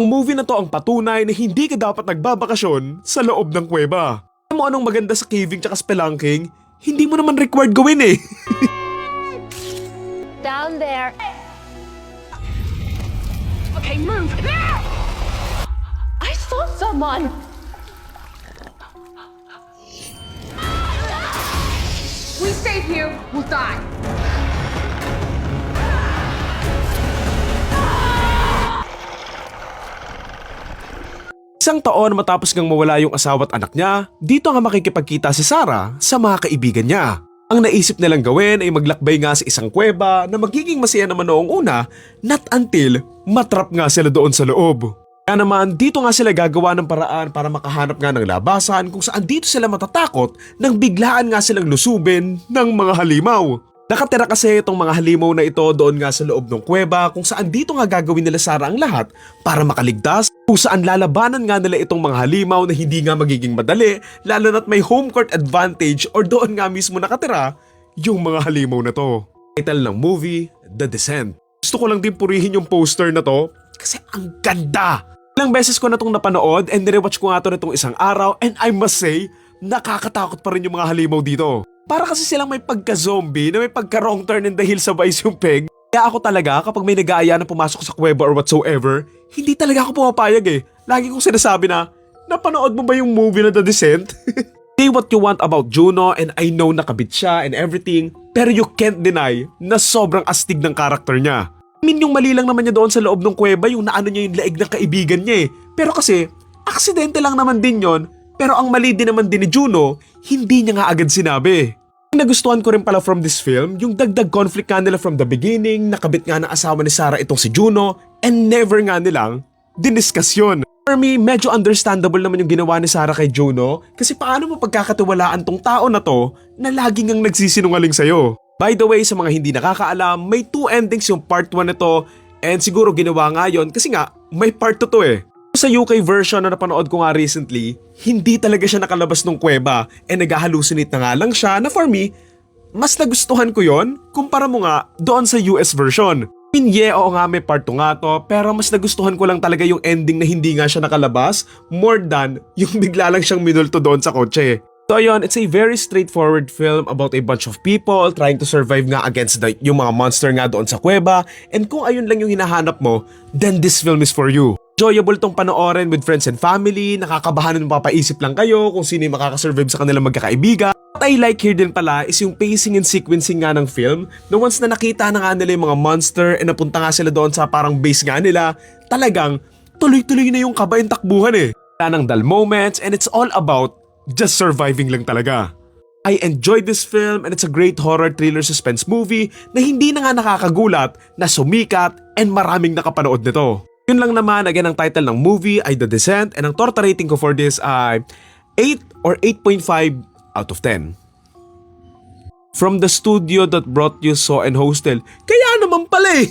Ang movie na to ang patunay na hindi ka dapat nagbabakasyon sa loob ng kuweba. Alam mo anong maganda sa caving tsaka spelunking? Hindi mo naman required gawin eh. Down there. Okay, move. I saw someone. We stay here, we'll die. Isang taon matapos ngang mawala yung asawa at anak niya, dito nga makikipagkita si Sarah sa mga kaibigan niya. Ang naisip nilang gawin ay maglakbay nga sa isang kuweba na magiging masaya naman noong una, not until matrap nga sila doon sa loob. Kaya naman dito nga sila gagawa ng paraan para makahanap nga ng labasan kung saan dito sila matatakot nang biglaan nga silang lusubin ng mga halimaw. Nakatira kasi itong mga halimaw na ito doon nga sa loob ng kuweba kung saan dito nga gagawin nila Sarah ang lahat para makaligtas, kung saan lalabanan nga nila itong mga halimaw na hindi nga magiging madali lalo na't may home court advantage or doon nga mismo nakatira yung mga halimaw na to. Title ng movie, The Descent. Gusto ko lang din purihin yung poster na to kasi ang ganda! Ilang beses ko na itong napanood and nirewatch ko nga ito nitong isang araw and I must say, nakakatakot pa rin yung mga halimaw dito. Para kasi silang may pagka-zombie na may pagka-wrong turn in the hill sa vice yung peg. Kaya ako talaga kapag may nag-aaya na pumasok sa kuweba or whatsoever, hindi talaga ako pumapayag eh. Lagi kong sinasabi na, napanood mo ba yung movie na The Descent? Say what you want about Juno and I know nakabit siya and everything, pero you can't deny na sobrang astig ng karakter niya. I mean yung mali lang naman niya doon sa loob ng kuweba yung naano niya yung laig ng kaibigan niya eh. Pero kasi, aksidente lang naman din yon. Pero ang mali din naman din ni Juno, hindi niya nga agad sinabi. Ang nagustuhan ko rin pala from this film, yung dagdag conflict nga nila from the beginning, nakabit nga ng asawa ni Sarah itong si Juno, and never nga nilang diniscuss yun. For me, medyo understandable naman yung ginawa ni Sarah kay Juno, kasi paano mo pagkakatiwalaan tong tao na to na laging ang nagsisinungaling sa'yo. By the way, sa mga hindi nakakaalam, may 2 endings yung part 1 nito, and siguro ginawa nga yun kasi nga may part 2 to eh. Sa UK version na napanood ko nga recently, hindi talaga siya nakalabas ng kuweba e nag-hallucinate na nga lang siya na for me, mas nagustuhan ko yon kumpara mo nga doon sa US version. Oo nga may part 2 nga to pero mas nagustuhan ko lang talaga yung ending na hindi nga siya nakalabas more than yung bigla lang siyang minulto doon sa kotse. So ayun, it's a very straightforward film about a bunch of people trying to survive nga against yung mga monster nga doon sa kuweba and kung ayun lang yung hinahanap mo, then this film is for you. Enjoyable tong panoorin with friends and family, nakakabahan ng mapapaisip lang kayo kung sino yung makakasurvive sa kanilang magkakaibigan. What I like here din pala is yung pacing and sequencing nga ng film na once na nakita na nga nila yung mga monster and napunta nga sila doon sa parang base nga nila, talagang tuloy-tuloy na yung kaba yung takbuhan eh. Wala ng dull moments and it's all about just surviving lang talaga. I enjoyed this film and it's a great horror thriller suspense movie na hindi na nga nakakagulat na sumikat and maraming nakapanood nito. Yun lang naman, again ang title ng movie ay The Descent and ang torta rating ko for this ay 8 or 8.5 out of 10. From the studio that brought you Saw and Hostel, kaya naman pala eh!